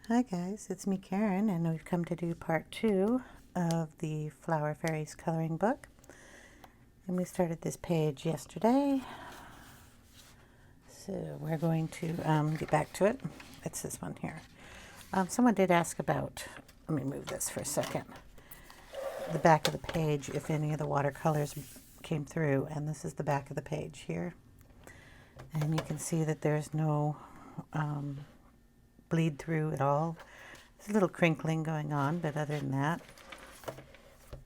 Hi guys, it's me Karen, and we've come to do part 2 of the Flower Fairies coloring book. And we started this page yesterday, so we're going to get back to it. It's this one here. Someone did ask about, let me move this for a second, the back of the page, if any of the watercolors came through, and this is the back of the page here. And you can see that there's no bleed through at all. There's a little crinkling going on, but other than that,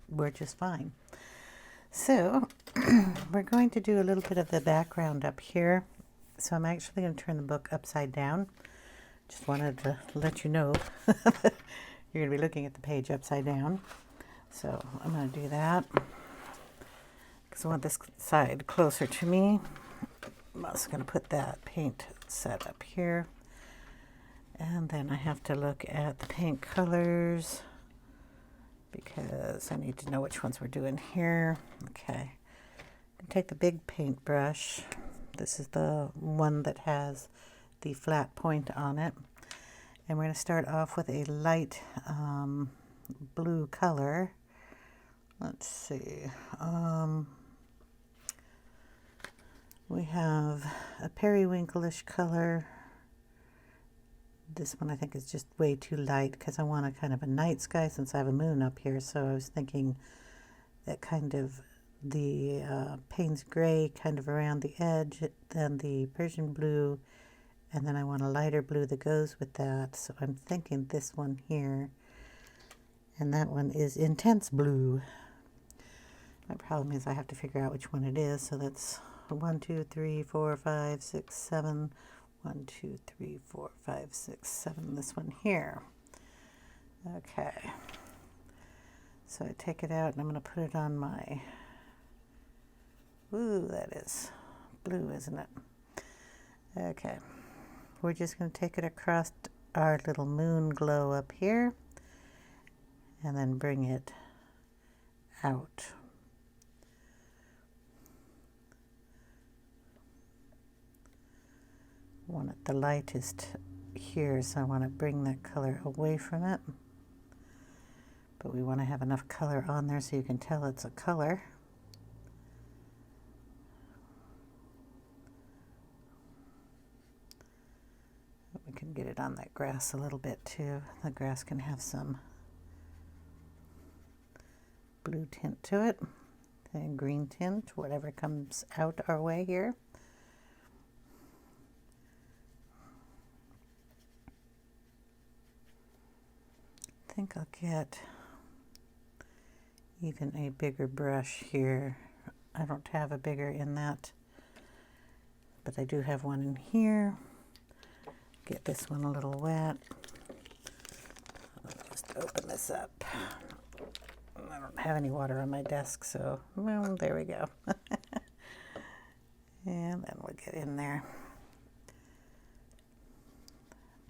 we're just fine. So we're going to do a little bit of the background up here. So I'm actually going to turn the book upside down. Just wanted to let you know you're going to be looking at the page upside down. So I'm going to do that because I want this side closer to me. I'm also going to put that paint set up here. And then I have to look at the paint colors because I need to know which ones we're doing here. Okay. Take the big paintbrush. This is the one that has the flat point on it. And we're going to start off with a light blue color. Let's see. We have a periwinkle-ish color. This one I think is just way too light because I want a kind of a night sky since I have a moon up here. So I was thinking that kind of the Payne's gray kind of around the edge, then the Persian blue, and then I want a lighter blue that goes with that. So I'm thinking this one here, and that one is intense blue. My problem is I have to figure out which one it is. So that's 1, 2, 3, 4, 5, 6, 7. 1, 2, 3, 4, 5, 6, 7. This one here. Okay. So I take it out and I'm going to put it on my. Ooh, that is blue, isn't it? Okay. We're just going to take it across our little moon glow up here and then bring it out. I want it the lightest here, so I want to bring that color away from it. But we want to have enough color on there so you can tell it's a color. We can get it on that grass a little bit too. The grass can have some blue tint to it, and green tint, whatever comes out our way here. I think I'll get even a bigger brush here. I don't have a bigger in that, but I do have one in here. Get this one a little wet. I'll just open this up. I don't have any water on my desk, so well, there we go. And then we'll get in there.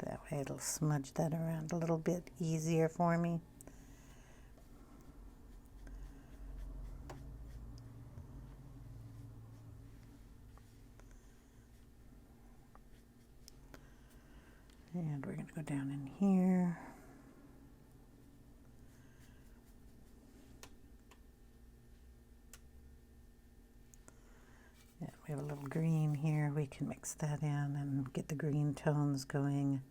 That way it'll smudge that around a little bit easier for me. And we're going to go down in here. And we have a little green here. We can mix that in and get the green tones going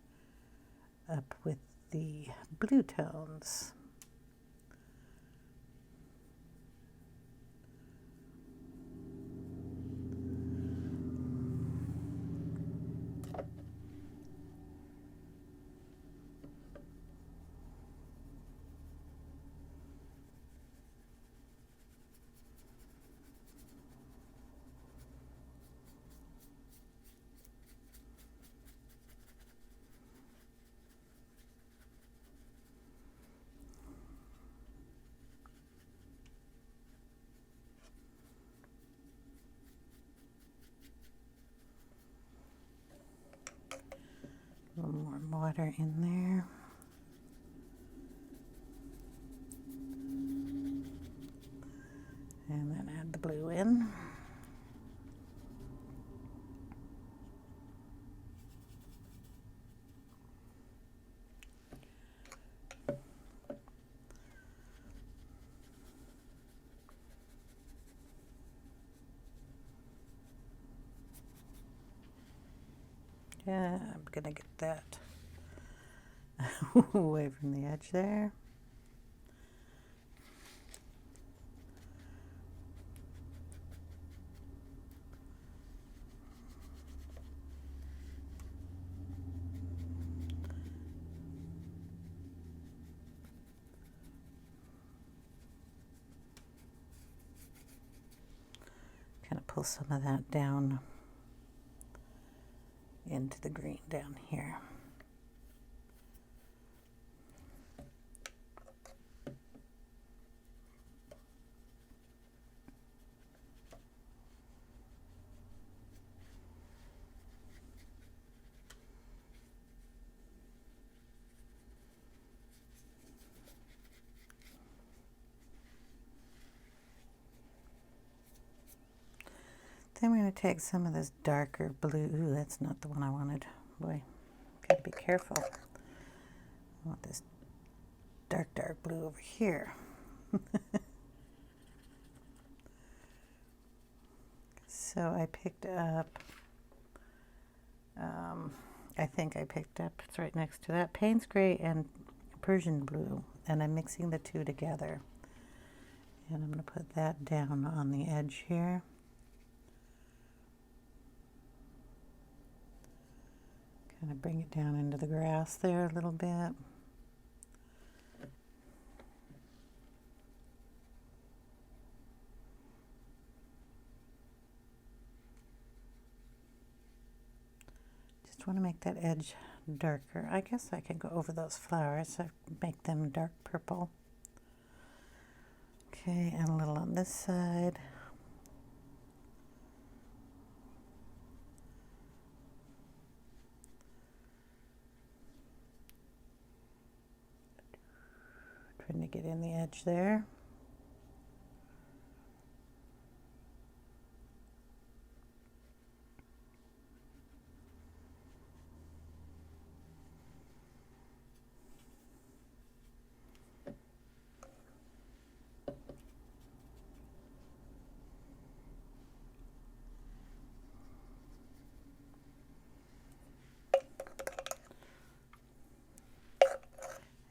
up with the blue tones. A little more water in there. And then add the blue in. Yeah, I'm gonna get that away from the edge there. Kind of pull some of that down into the green down here. Then we're going to take some of this darker blue. Ooh, that's not the one I wanted. Boy, gotta be careful. I want this dark, dark blue over here. So I picked up, I think I picked up, it's right next to that, Payne's Gray and Persian Blue. And I'm mixing the two together. And I'm going to put that down on the edge here. Kind of bring it down into the grass there a little bit. Just want to make that edge darker. I guess I can go over those flowers, so make them dark purple. Okay, and a little on this side. Trying to get in the edge there.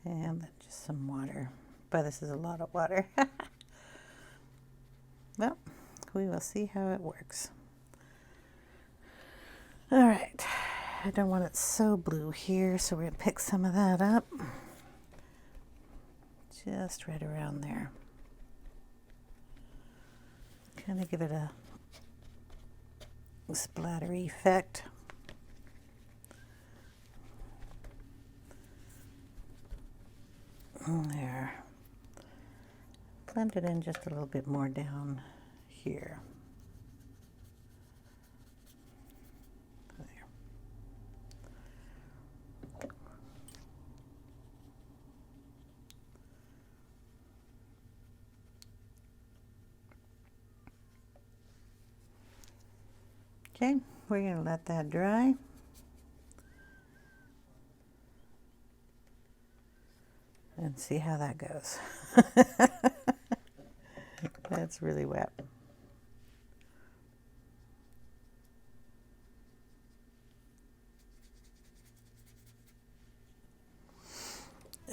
And then just some water. But this is a lot of water. Well, we will see how it works. All right. I don't want it so blue here, so we're going to pick some of that up. Just right around there. Kind of give it a splattery effect. There. Blend it in just a little bit more down here. There. Okay, we're going to let that dry. And see how that goes. That's really wet.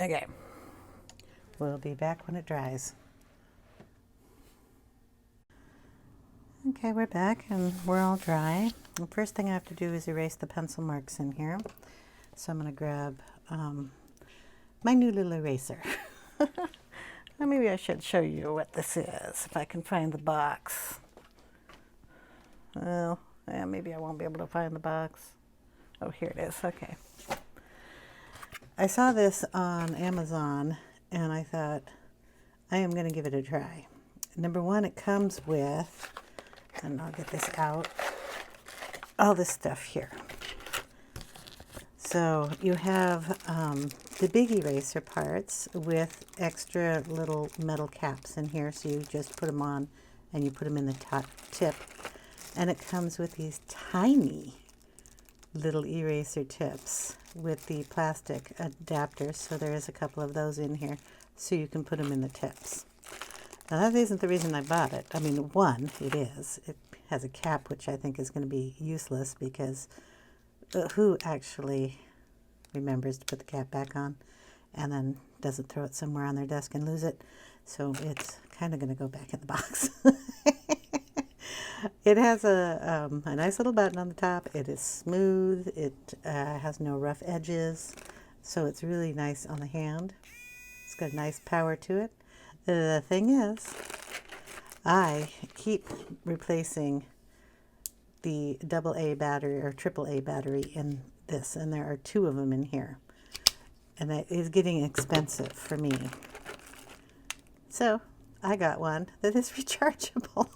Okay. We'll be back when it dries. Okay, we're back and we're all dry. The first thing I have to do is erase the pencil marks in here. So I'm going to grab my new little eraser. Maybe I should show you what this is, if I can find the box. Well, yeah, maybe I won't be able to find the box. Oh, here it is. Okay. I saw this on Amazon, and I thought, I am going to give it a try. Number one, it comes with, and I'll get this out, all this stuff here. So you have the big eraser parts with extra little metal caps in here. So you just put them on and you put them in the top tip. And it comes with these tiny little eraser tips with the plastic adapters. So there is a couple of those in here so you can put them in the tips. Now that isn't the reason I bought it. I mean, one, it is. It has a cap which I think is going to be useless because who actually remembers to put the cap back on and then doesn't throw it somewhere on their desk and lose it. So it's kind of going to go back in the box. It has a nice little button on the top. It is smooth. It has no rough edges. So it's really nice on the hand. It's got a nice power to it. The thing is, I keep replacing the AA battery or AAA battery in this, and there are 2 of them in here. And that is getting expensive for me. So I got one that is rechargeable.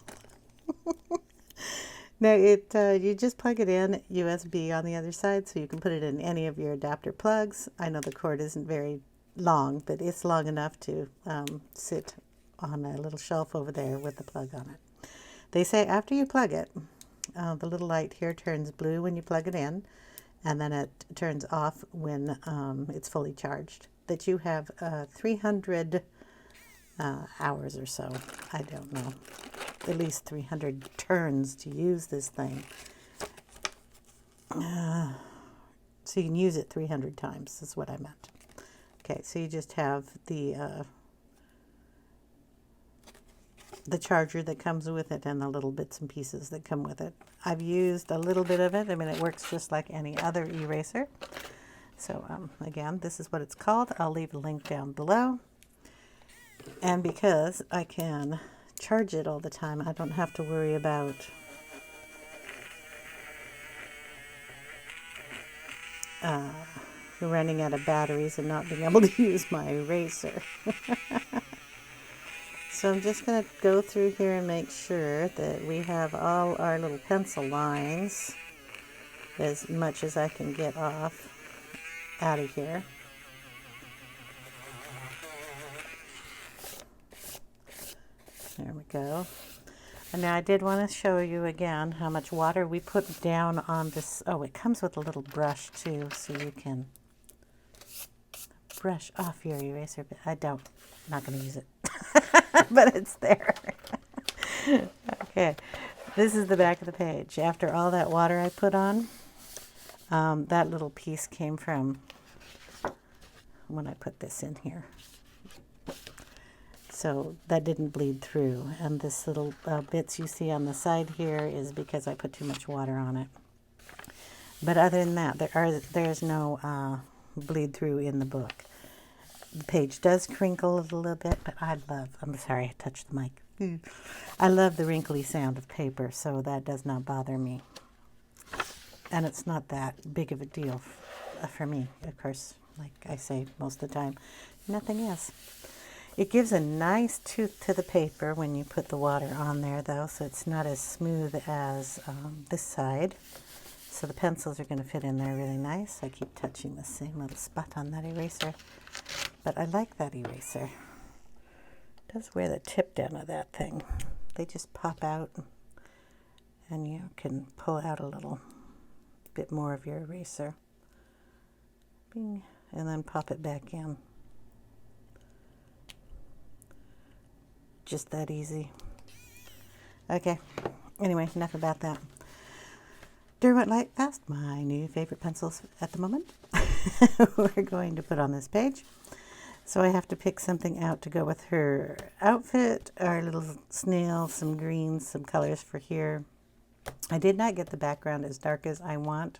Now you just plug it in USB on the other side, so you can put it in any of your adapter plugs. I know the cord isn't very long, but it's long enough to sit on a little shelf over there with the plug on it. They say after you plug it, the little light here turns blue when you plug it in, and then it turns off when it's fully charged. That you have 300 hours or so, I don't know, at least 300 turns to use this thing. So you can use it 300 times, is what I meant. Okay, so you just have the charger that comes with it and the little bits and pieces that come with it. I've used a little bit of it. I mean, it works just like any other eraser. So again, this is what it's called. I'll leave a link down below. And because I can charge it all the time, I don't have to worry about running out of batteries and not being able to use my eraser. So I'm just going to go through here and make sure that we have all our little pencil lines, as much as I can get off out of here. There we go. And now I did want to show you again how much water we put down on this. Oh, it comes with a little brush too, so you can brush off your eraser. But I'm not going to use it. But it's there. Okay, this is the back of the page. After all that water I put on, that little piece came from when I put this in here. So that didn't bleed through. And this little bits you see on the side here is because I put too much water on it. But other than that, there's no bleed through in the book. The page does crinkle a little bit, but I'm sorry, I touched the mic. I love the wrinkly sound of paper, so that does not bother me. And it's not that big of a deal for me. Of course, like I say most of the time, nothing is. It gives a nice tooth to the paper when you put the water on there, though, so it's not as smooth as this side. So the pencils are going to fit in there really nice. I keep touching the same little spot on that eraser. But I like that eraser. It does wear the tip down of that thing. They just pop out, and you can pull out a little bit more of your eraser. Bing, and then pop it back in. Just that easy. Okay, anyway, enough about that. Derwent Lightfast, my new favorite pencils at the moment. We're going to put on this page. So I have to pick something out to go with her outfit, our little snail, some greens, some colors for here. I did not get the background as dark as I want.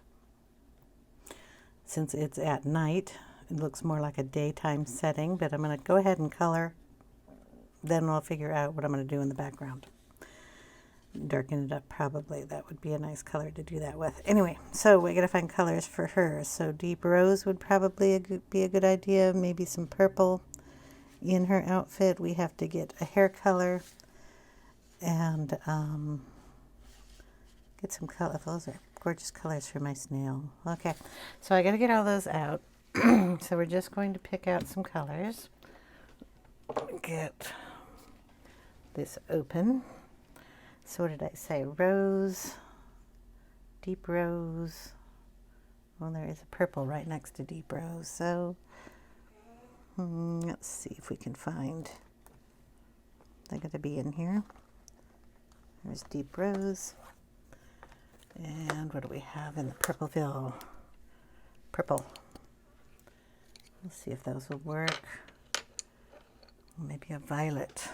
Since it's at night, it looks more like a daytime setting, but I'm going to go ahead and color. Then I'll figure out what I'm going to do in the background. Darken it up probably. That would be a nice color to do that with. Anyway, so we got to find colors for her. So deep rose would probably be a good idea. Maybe some purple in her outfit. We have to get a hair color and get some color. Those are gorgeous colors for my snail. Okay, so I got to get all those out. So we're just going to pick out some colors. Get this open. So what did I say? Rose, deep rose. Well, there is a purple right next to deep rose. So let's see if we can find. They're going to be in here. There's deep rose. And what do we have in the Purpleville? purple. We'll see if those will work. Maybe a violet.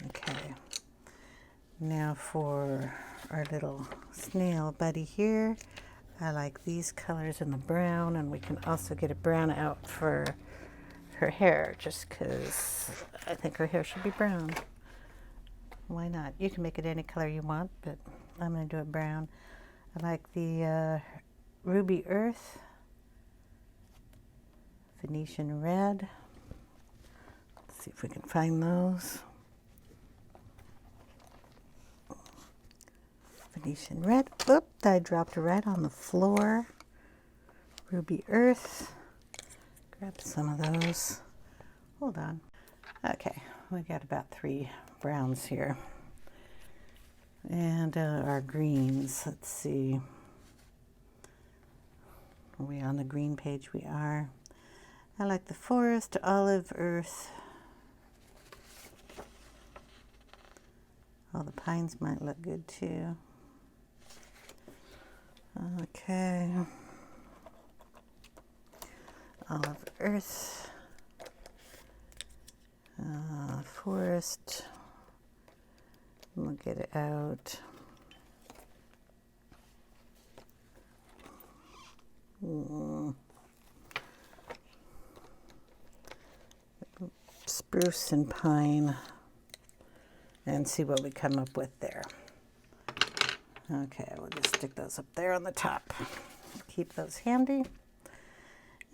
Okay. Now for our little snail buddy here, I like these colors in the brown, and we can also get a brown out for her hair, just because I think her hair should be brown. Why not? You can make it any color you want, but I'm going to do it brown. I like the Ruby Earth, Venetian Red. Let's see if we can find those. Venetian Red. Oop, I dropped it right on the floor. Ruby Earth. Grab some of those. Hold on. Okay, we got about 3 browns here. And our greens. Let's see. Are we on the green page? We are. I like the forest, olive, earth. Oh, the pines might look good too. Okay. Olive, earth. Forest. We'll get it out. Spruce and pine, and see what we come up with there. Okay, we'll just stick those up there on the top. Keep those handy.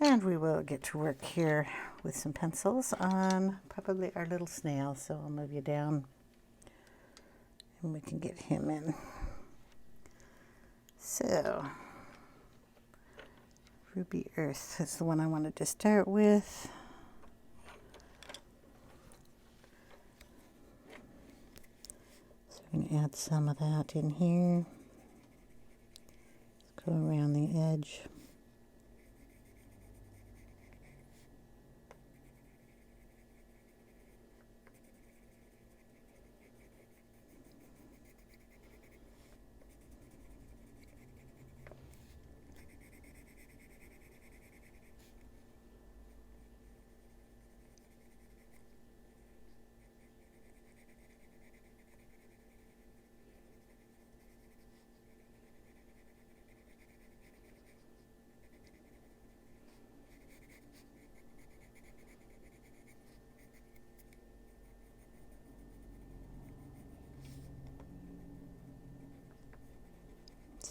And we will get to work here with some pencils on probably our little snail. So I'll move you down and we can get him in. So, Ruby Earth is the one I wanted to start with. So we're going to add some of that in here. Let's go around the edge.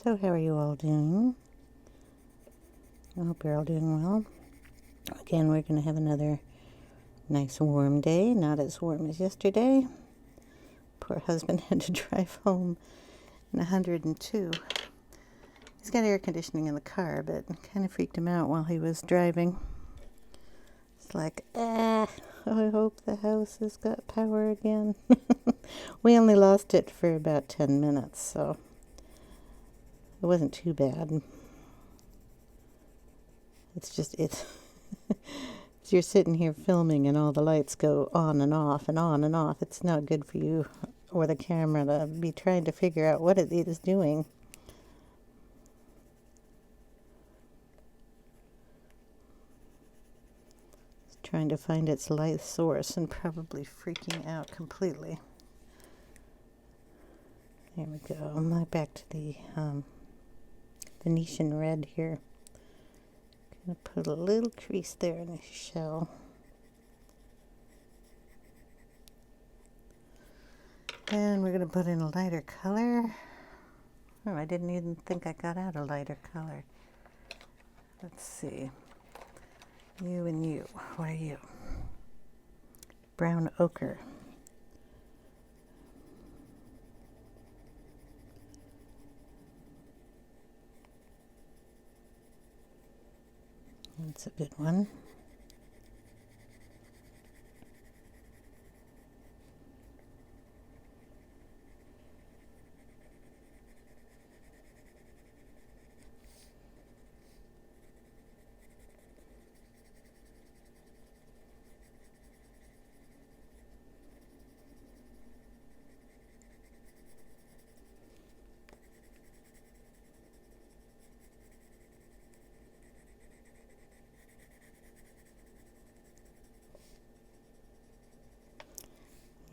So how are you all doing? I hope you're all doing well. Again, we're going to have another nice warm day. Not as warm as yesterday. Poor husband had to drive home in 102. He's got air conditioning in the car, but it kind of freaked him out while he was driving. It's like, I hope the house has got power again. We only lost it for about 10 minutes, so it wasn't too bad. It's just, you're sitting here filming and all the lights go on and off and on and off. It's not good for you or the camera to be trying to figure out what it is doing. It's trying to find its light source and probably freaking out completely. There we go. I'm now back to the Venetian Red here. Gonna put a little crease there in the shell. And we're gonna put in a lighter color. Oh, I didn't even think I got out a lighter color. Let's see. You and you. What are you? Brown ochre. That's a good one.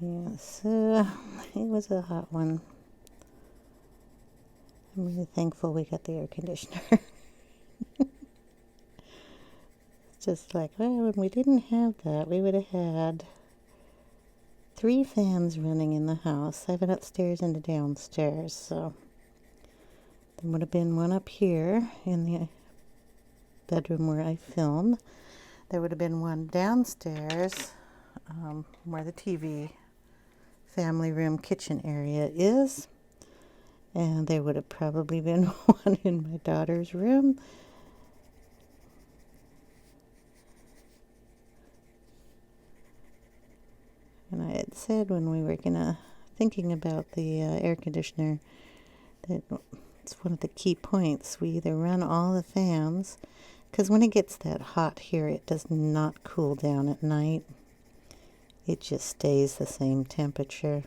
Yeah, so it was a hot one. I'm really thankful we got the air conditioner. Just like, well, when we didn't have that, we would have had 3 fans running in the house. I have it upstairs and a downstairs, so there would have been one up here in the bedroom where I film. There would have been one downstairs where the TV family room kitchen area is, and there would have probably been one in my daughter's room. And I had said when we were thinking about the air conditioner that it's one of the key points. We either run all the fans, because when it gets that hot here, it does not cool down at night. It just stays the same temperature.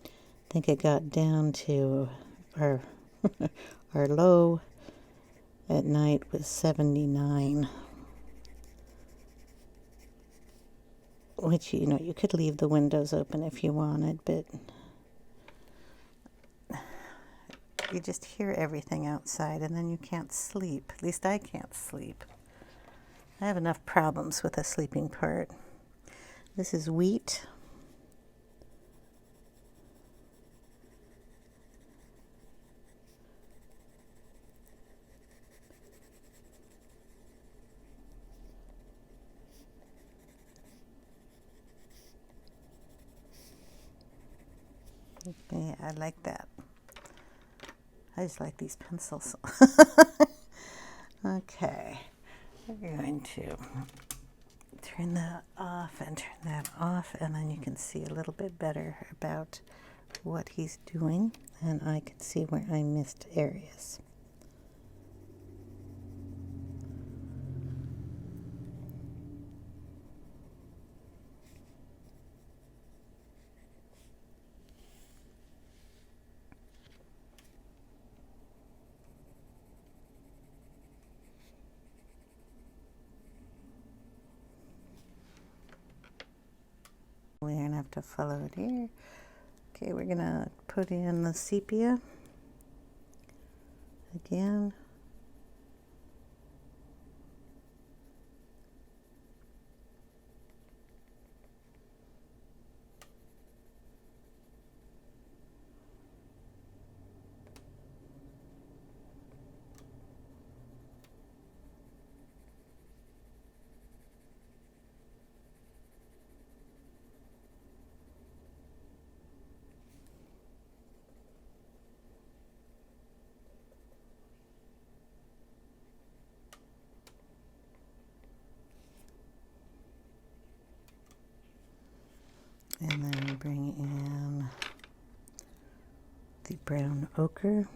I think it got down to our our low at night was 79. Which, you could leave the windows open if you wanted, but you just hear everything outside and then you can't sleep. At least I can't sleep. I have enough problems with the sleeping part. This is wheat. Yeah, I like that. I just like these pencils. Okay, we're going to turn that off and turn that off, and then you can see a little bit better about what he's doing, and I can see where I missed areas. We're going to have to follow it here. Okay, we're going to put in the sepia again. And then bring in the brown ochre.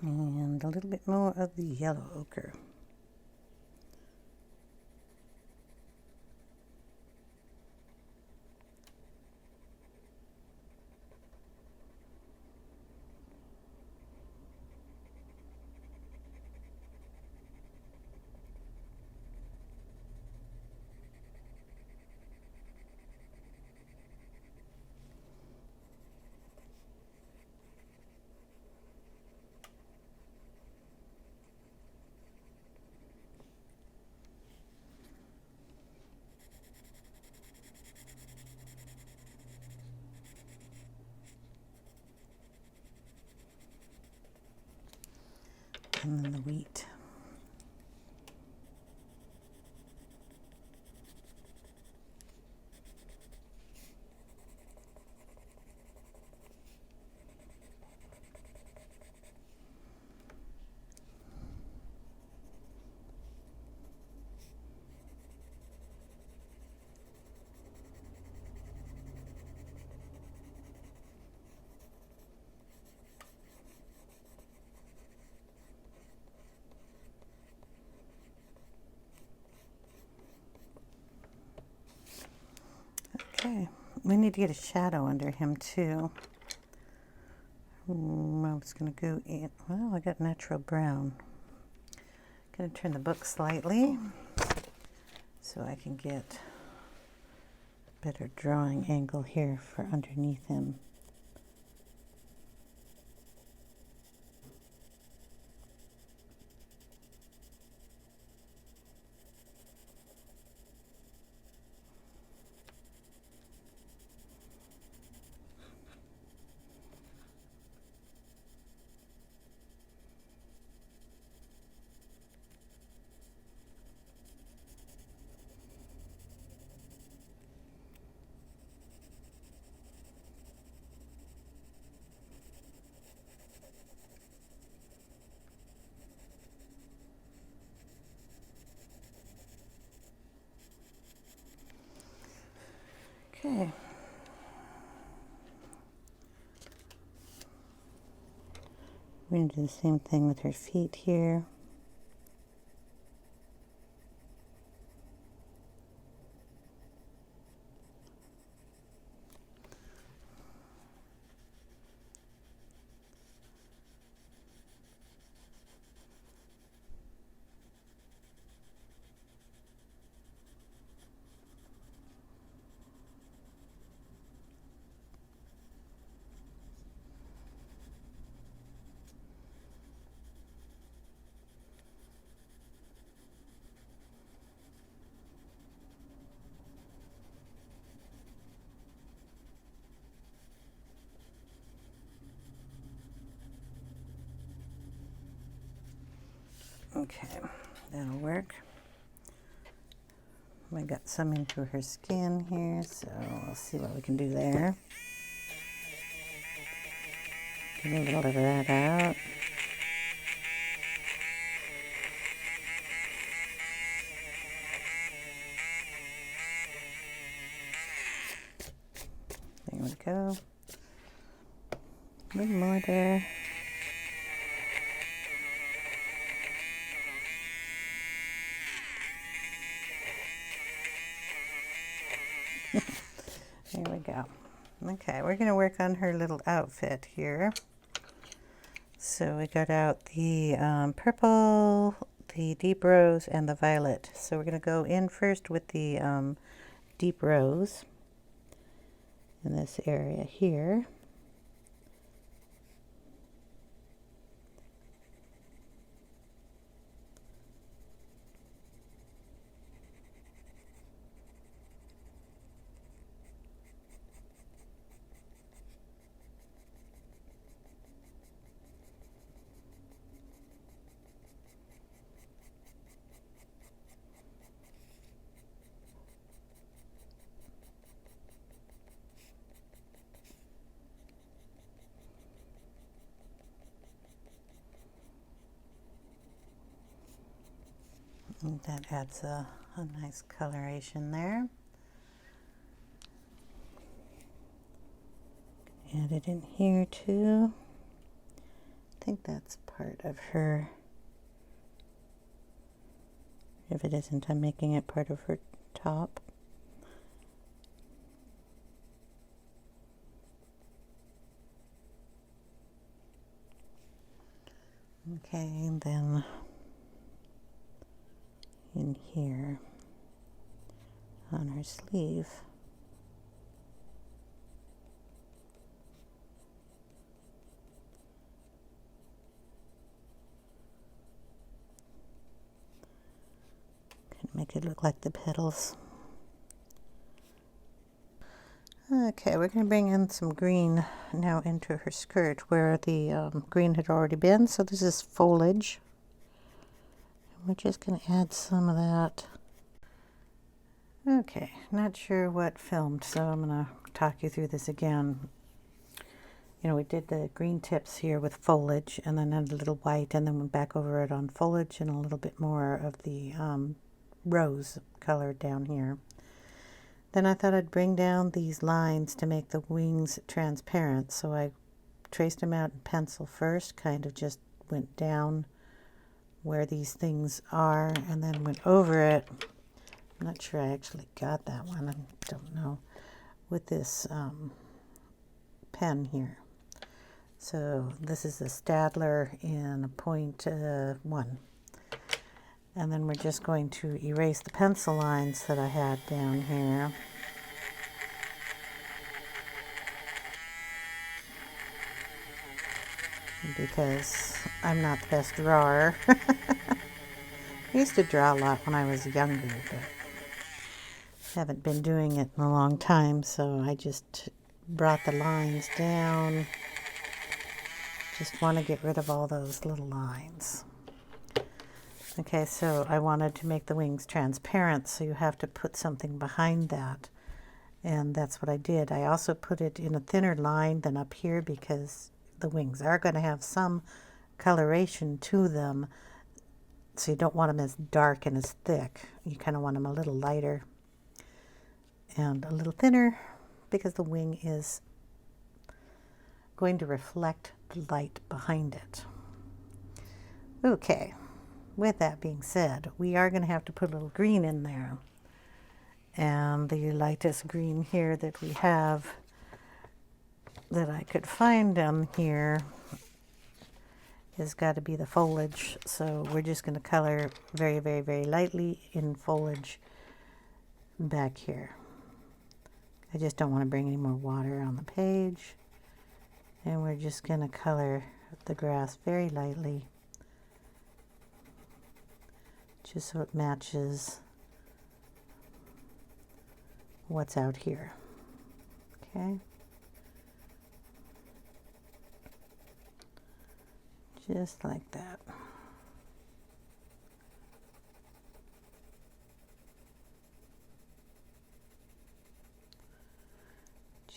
And a little bit more of the yellow ochre. And then the wheat. Okay, we need to get a shadow under him too. I was going to go in, well, I got natural brown. Going to turn the book slightly so I can get a better drawing angle here for underneath him. Okay. We're going to do the same thing with her feet here. Okay, that'll work. I got some into her skin here, so we'll see what we can do there. Get a little bit of that out. There we go. A little more there. There we go. Okay, we're going to work on her little outfit here. So we got out the purple, the deep rose, and the violet. So we're going to go in first with the deep rose in this area here. And that adds a nice coloration there. Add it in here too. I think that's part of her. If it isn't, I'm making it part of her top. Okay, and then in here on her sleeve. Can make it look like the petals. Okay, we're going to bring in some green now into her skirt where the green had already been. So this is Foliage. We're just going to add some of that. Okay, not sure what filmed, so I'm going to talk you through this again. You know, we did the green tips here with Foliage, and then added a little white, and then went back over it on Foliage and a little bit more of the rose color down here. Then I thought I'd bring down these lines to make the wings transparent, so I traced them out in pencil first, kind of just went down where these things are and then went over it. I'm not sure I actually got that one, I don't know. with this pen here. So this is a Stadler in a .1. And then we're just going to erase the pencil lines that I had down here. Because I'm not the best drawer. I used to draw a lot when I was younger, but haven't been doing it in a long time, so I just brought the lines down. Just want to get rid of all those little lines. Okay, so I wanted to make the wings transparent, so you have to put something behind that. And that's what I did. I also put it in a thinner line than up here because the wings are going to have some coloration to them. So you don't want them as dark and as thick. You kind of want them a little lighter and a little thinner because the wing is going to reflect the light behind it. Okay, with that being said, we are going to have to put a little green in there. And the lightest green here that we have that I could find down here has got to be the Foliage. So we're just going to color very, very, very lightly in Foliage back here. I just don't want to bring any more water on the page. And we're just going to color the grass very lightly, just so it matches what's out here. Okay. Just like that.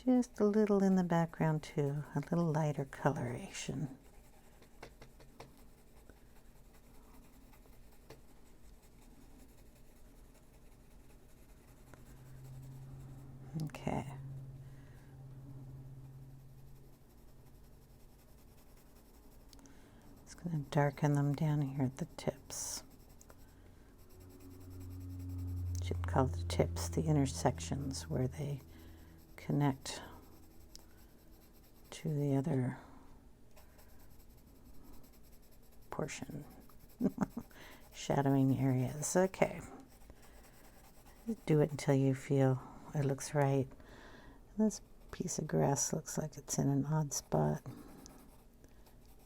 Just a little in the background too, a little lighter coloration. Okay. Just going to darken them down here at the tips. Should call the tips the intersections where they connect to the other portion. Shadowing areas. Okay. Do it until you feel it looks right. This piece of grass looks like it's in an odd spot.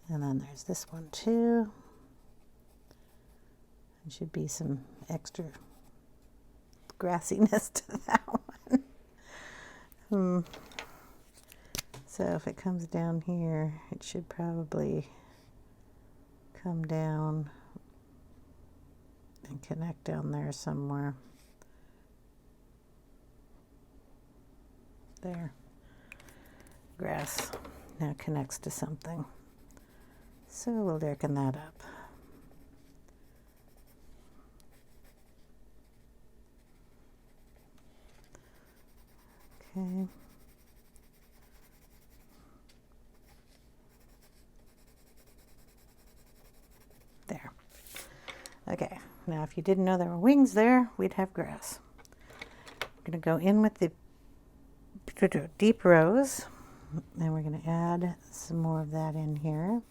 And then there's this one too. There should be some extra grassiness to that one. So if it comes down here, it should probably come down and connect down there somewhere. There. Grass now connects to something. So we'll darken that up. Okay. There. Okay, now if you didn't know there were wings there, we'd have grass. I'm going to go in with the deep rose, and we're going to add some more of that in here.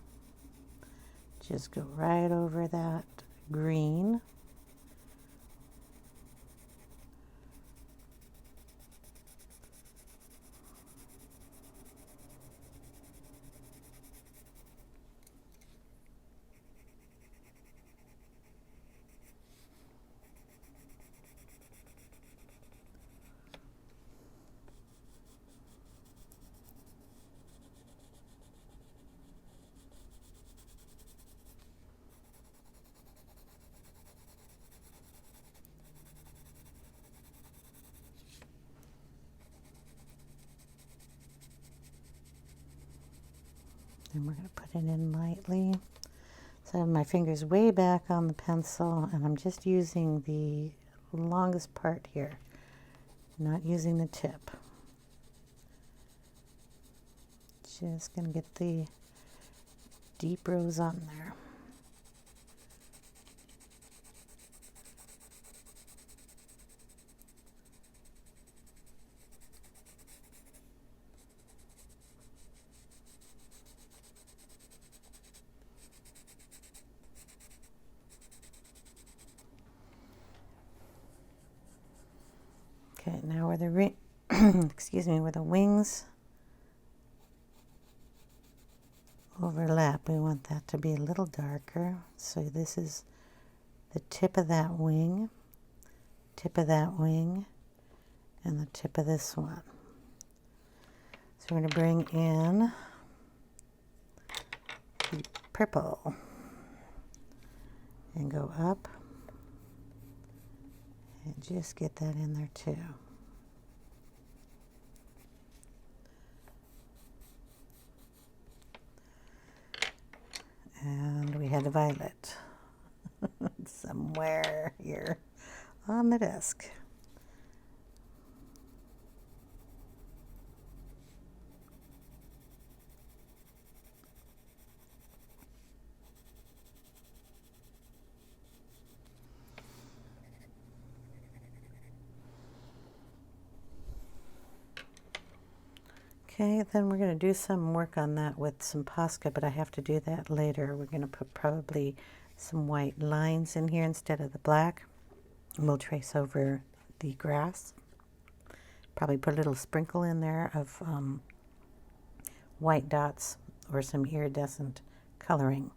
Just go right over that green. And we're going to put it in lightly. So I have my fingers way back on the pencil, and I'm just using the longest part here, not using the tip. Just going to get the deep rose on there. Okay, now where the excuse me, where the wings overlap, we want that to be a little darker. So this is the tip of that wing, and the tip of this one. So we're going to bring in the purple and go up and just get that in there too. And we had a violet somewhere here on the desk. Okay, then we're going to do some work on that with some Posca, but I have to do that later. We're going to put probably some white lines in here instead of the black. And we'll trace over the grass. Probably put a little sprinkle in there of white dots or some iridescent coloring.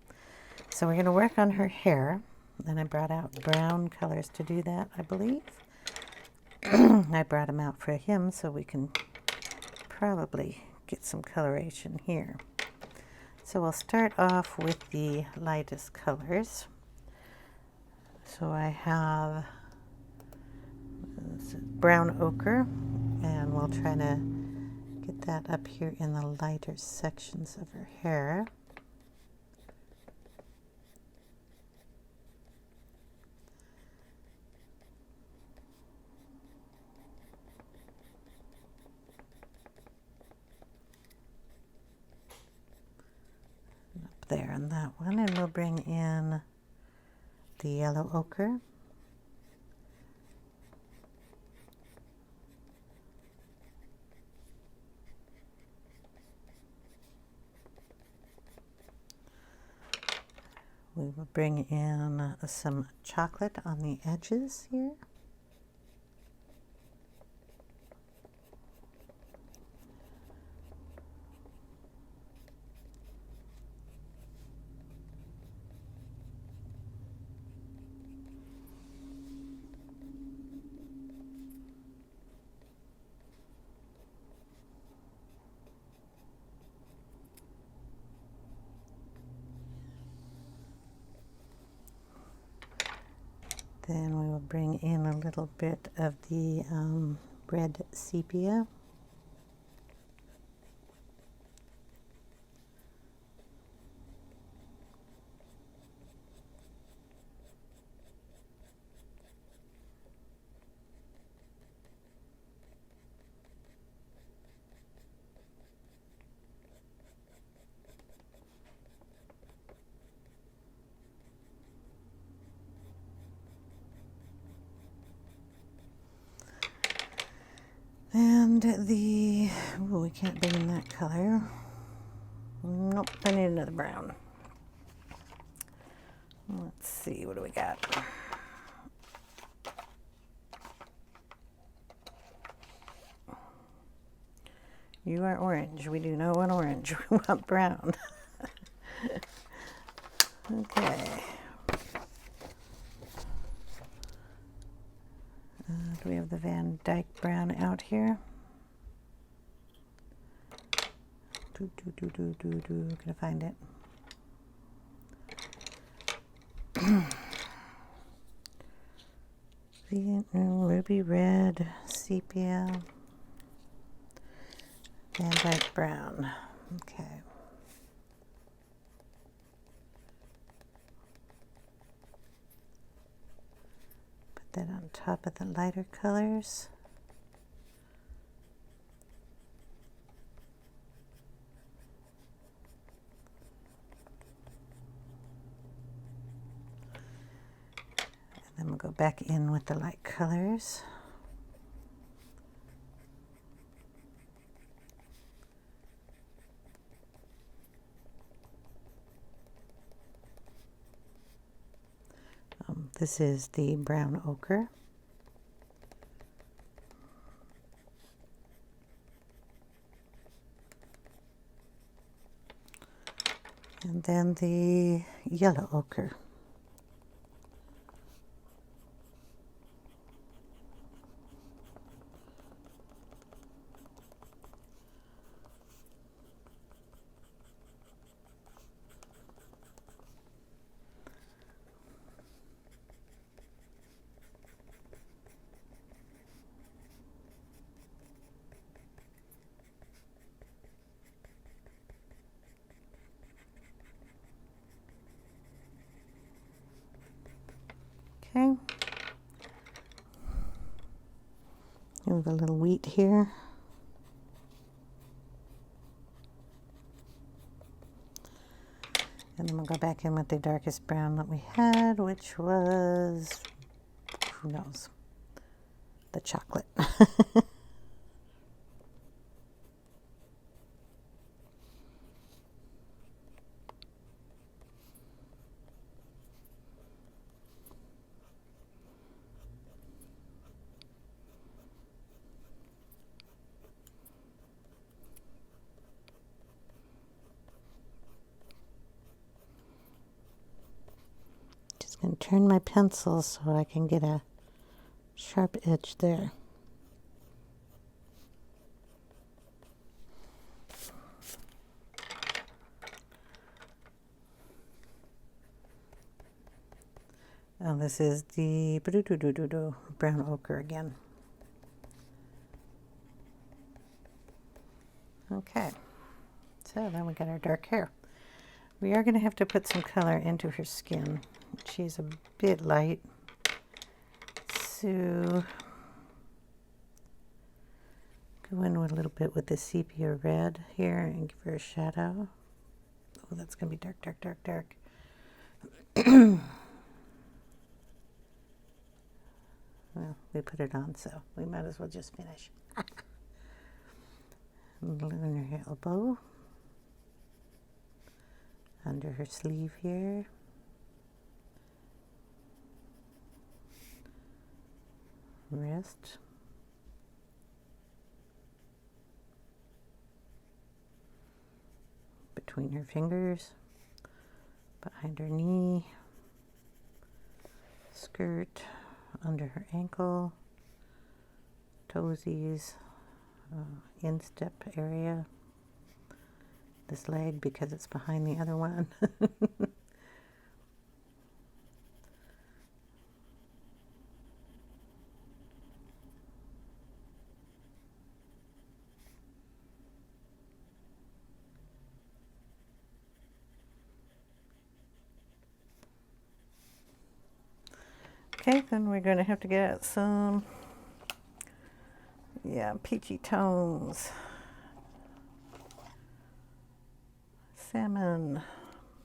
So we're going to work on her hair. And I brought out brown colors to do that, I believe. I brought them out for him so we can probably get some coloration here. So we'll start off with the lightest colors. So I have brown ochre, and we'll try to get that up here in the lighter sections of her hair. There on that one, and we'll bring in the yellow ochre. We will bring in some chocolate on the edges here. Then we will bring in a little bit of the red sepia. And the, oh, we can't bring in that color. Nope, I need another brown. Let's see, what do we got? You are orange. We do know what orange. We want brown. Okay. Do we have the Dyke Brown out here? Gonna find it. Ruby red, sepia, and Dyke Brown. Okay. Put that on top of the lighter colors. Then we'll go back in with the light colors. This is the brown ochre. And then the yellow ochre. Okay. Have a little wheat here. And then we'll go back in with the darkest brown that we had, which was, who knows, the chocolate. Just going to turn my pencil so I can get a sharp edge there. And this is the brown ochre again. Okay, so then we got our dark hair. We are going to have to put some color into her skin. She's a bit light, so go in with a little bit with the sepia red here and give her a shadow. Oh, that's going to be dark, dark, dark, dark. Well, we put it on, so we might as well just finish. On her elbow, under her sleeve here, wrist, between her fingers, behind her knee, skirt, under her ankle, toesies, instep area, this leg because it's behind the other one. Okay, then we're going to have to get some, peachy tones. Salmon,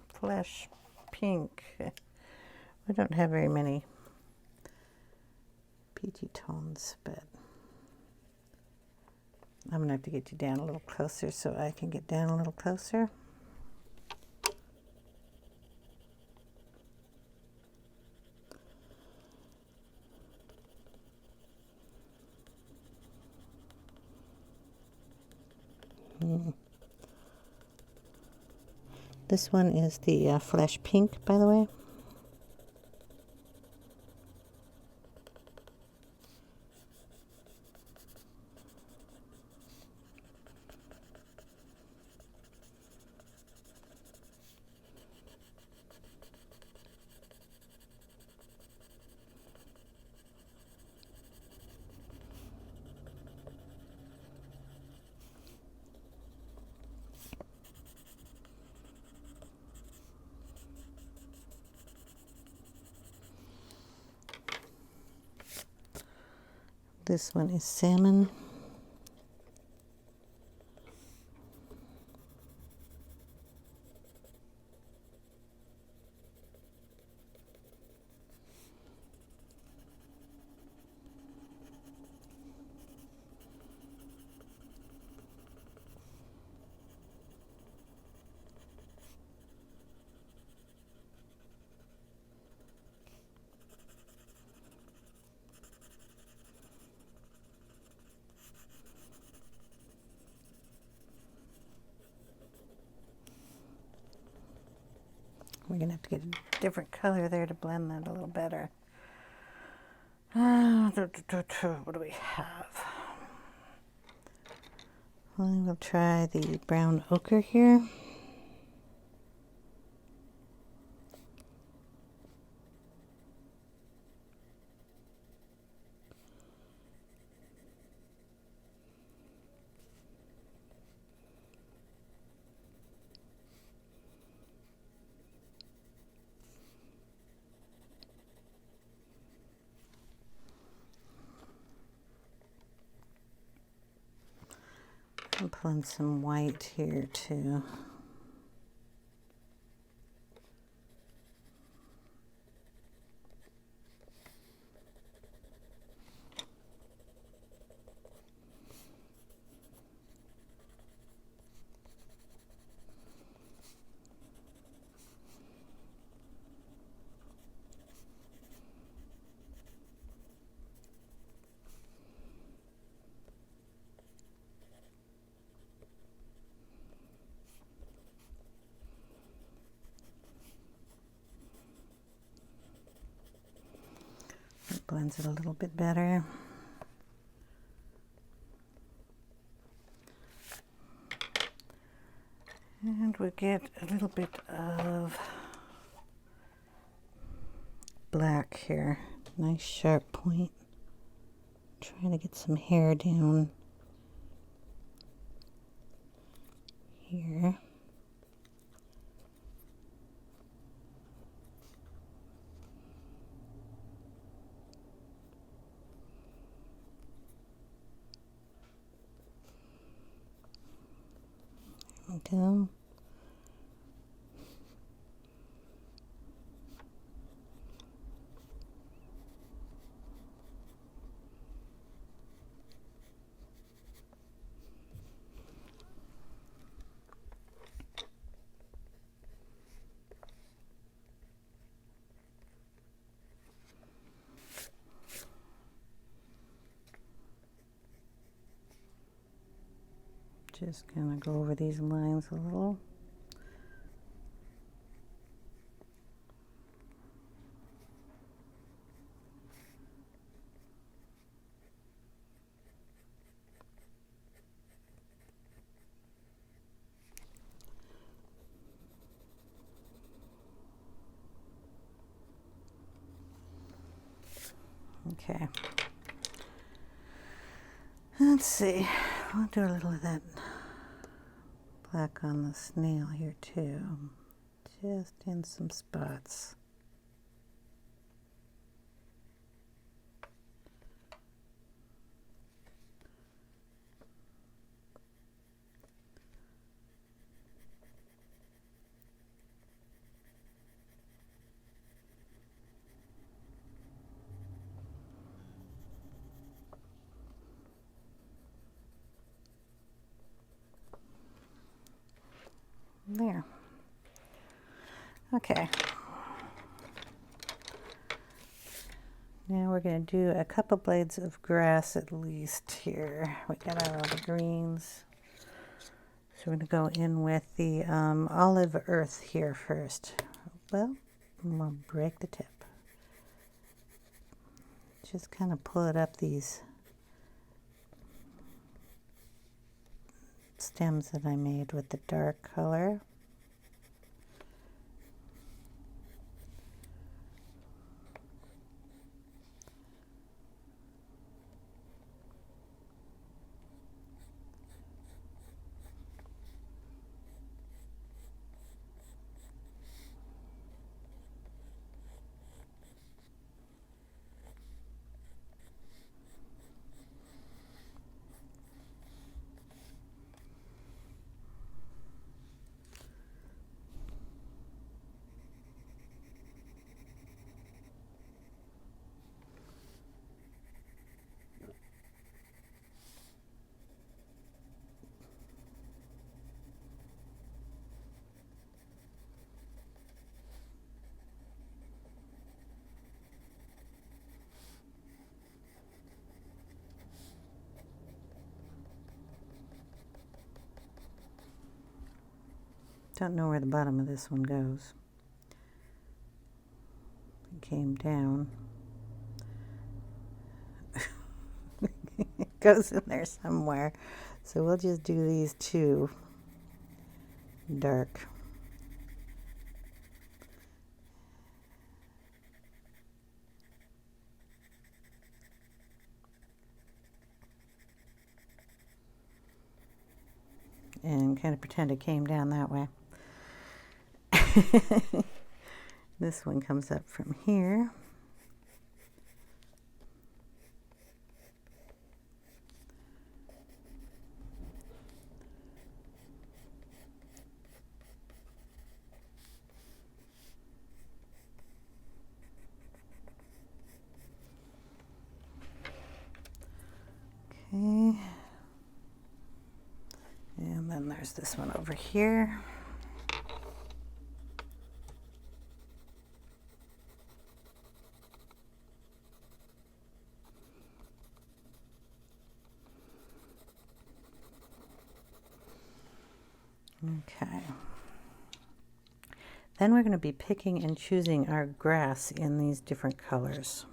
flesh pink. We don't have very many peachy tones, but I'm going to have to get you down a little closer so I can get down a little closer. This one is the flesh pink, by the way. This one is salmon. We're going to have to get a different color there to blend that a little better. What do we have? We'll try the brown ochre here. I'm pulling some white here too. It blends it a little bit better. And we'll get a little bit of black here. Nice sharp point. Trying to get some hair down here. There we go. Just gonna go over these lines a little. Okay. Let's see. I'll do a little of that black on the snail here too, just in some spots. There. Okay. Now we're going to do a couple blades of grass at least here. We got all the greens. So we're going to go in with the olive earth here first. Well, we'll break the tip. Just kind of pull it up these stems that I made with the dark color. Don't know where the bottom of this one goes. came down. It goes in there somewhere. So we'll just do these two dark. And kind of pretend it came down that way. This one comes up from here. Okay. And then there's this one over here. Okay. Then we're going to be picking and choosing our grass in these different colors.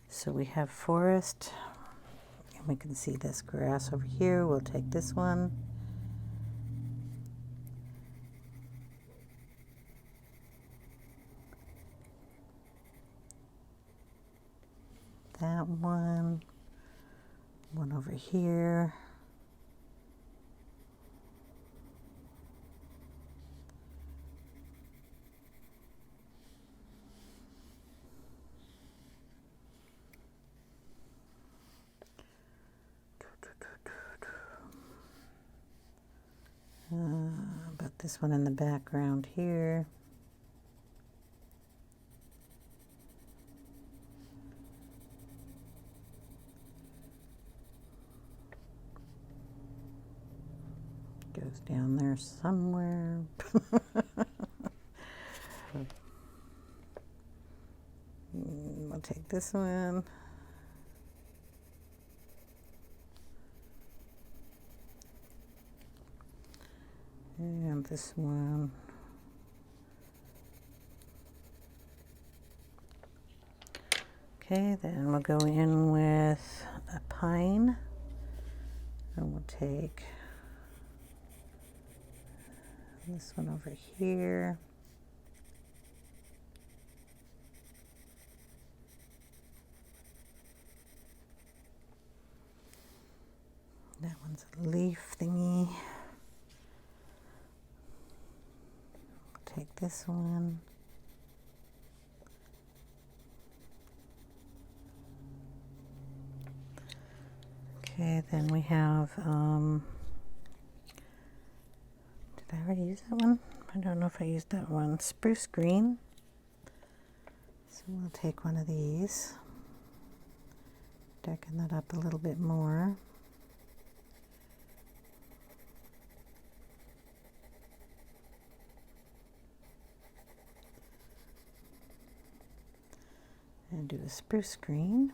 So we have forest, and we can see this grass over here. We'll take this one. That one over here. About this one in the background here. Goes down there somewhere. We'll take this one. And this one. Okay, then we'll go in with a pine. And we'll take this one over here. That one's a leaf thingy. Take this one. Okay, then we have, did I already use that one? I don't know if I used that one. Spruce Green. So we'll take one of these. Darken that up a little bit more. And do a spruce green.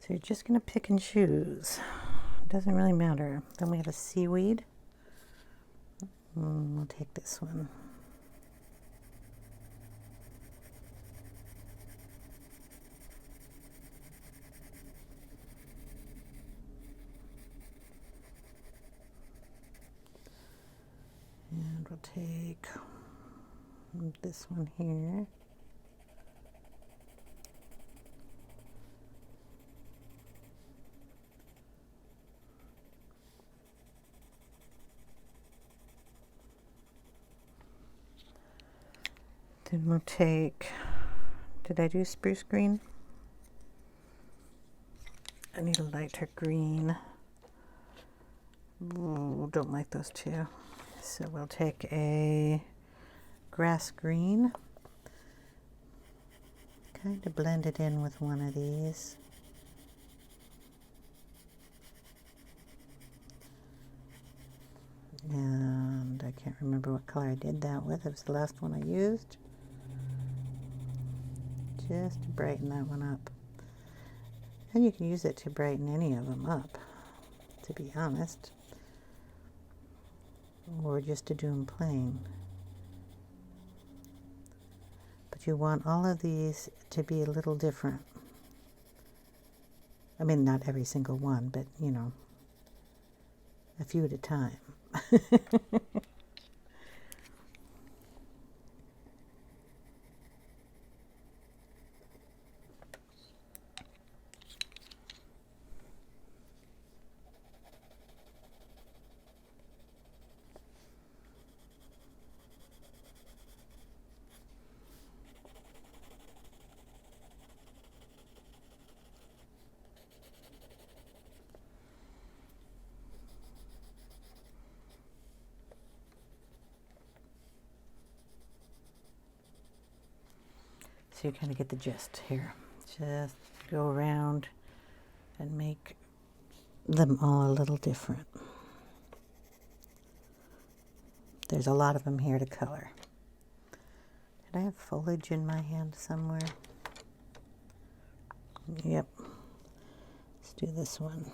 So you're just going to pick and choose. It doesn't really matter. Then we have a seaweed. We'll take this one. And we'll take this one here. Then we'll take, did I do spruce green? I need a lighter green. Ooh, don't like those two. So we'll take a grass green, kind of blend it in with one of these. And I can't remember what color I did that with. It was the last one I used. Just to brighten that one up. And you can use it to brighten any of them up, to be honest. Or just to do them plain. But you want all of these to be a little different. I mean, not every single one, but, you know, a few at a time. So you kind of get the gist here. Just go around and make them all a little different. There's a lot of them here to color. Did I have foliage in my hand somewhere? Yep. Let's do this one.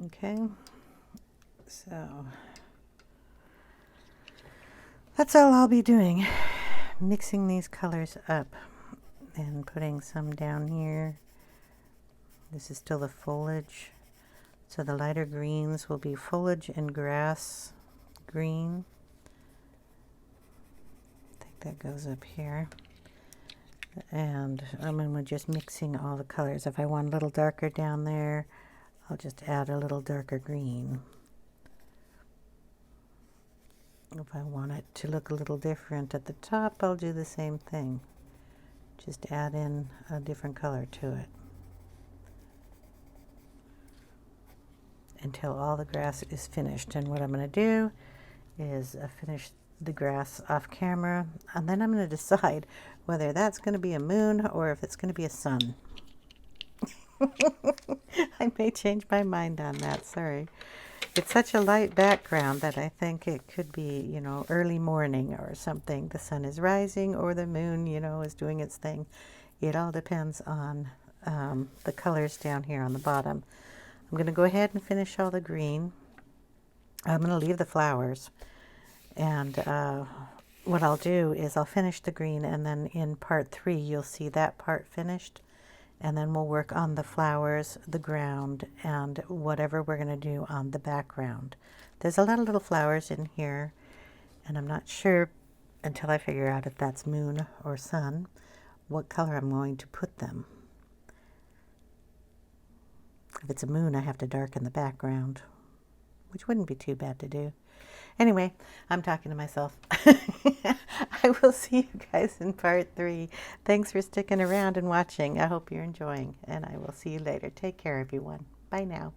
Okay, so that's all I'll be doing, mixing these colors up and putting some down here. This is still the foliage, so the lighter greens will be foliage and grass green. I think that goes up here. And I'm just mixing all the colors. If I want a little darker down there, I'll just add a little darker green. If I want it to look a little different at the top, I'll do the same thing. Just add in a different color to it. Until all the grass is finished. And what I'm going to do is finish the grass off camera, and then I'm going to decide whether that's going to be a moon or if it's going to be a sun. I may change my mind on that, sorry. It's such a light background that I think it could be, you know, early morning or something. The sun is rising or the moon, you know, is doing its thing. It all depends on the colors down here on the bottom. I'm going to go ahead and finish all the green. I'm going to leave the flowers. And what I'll do is I'll finish the green, and then in part 3 you'll see that part finished. And then we'll work on the flowers, the ground, and whatever we're going to do on the background. There's a lot of little flowers in here, and I'm not sure until I figure out if that's moon or sun, what color I'm going to put them. If it's a moon, I have to darken the background, which wouldn't be too bad to do. Anyway, I'm talking to myself. I will see you guys in part 3. Thanks for sticking around and watching. I hope you're enjoying, and I will see you later. Take care, everyone. Bye now.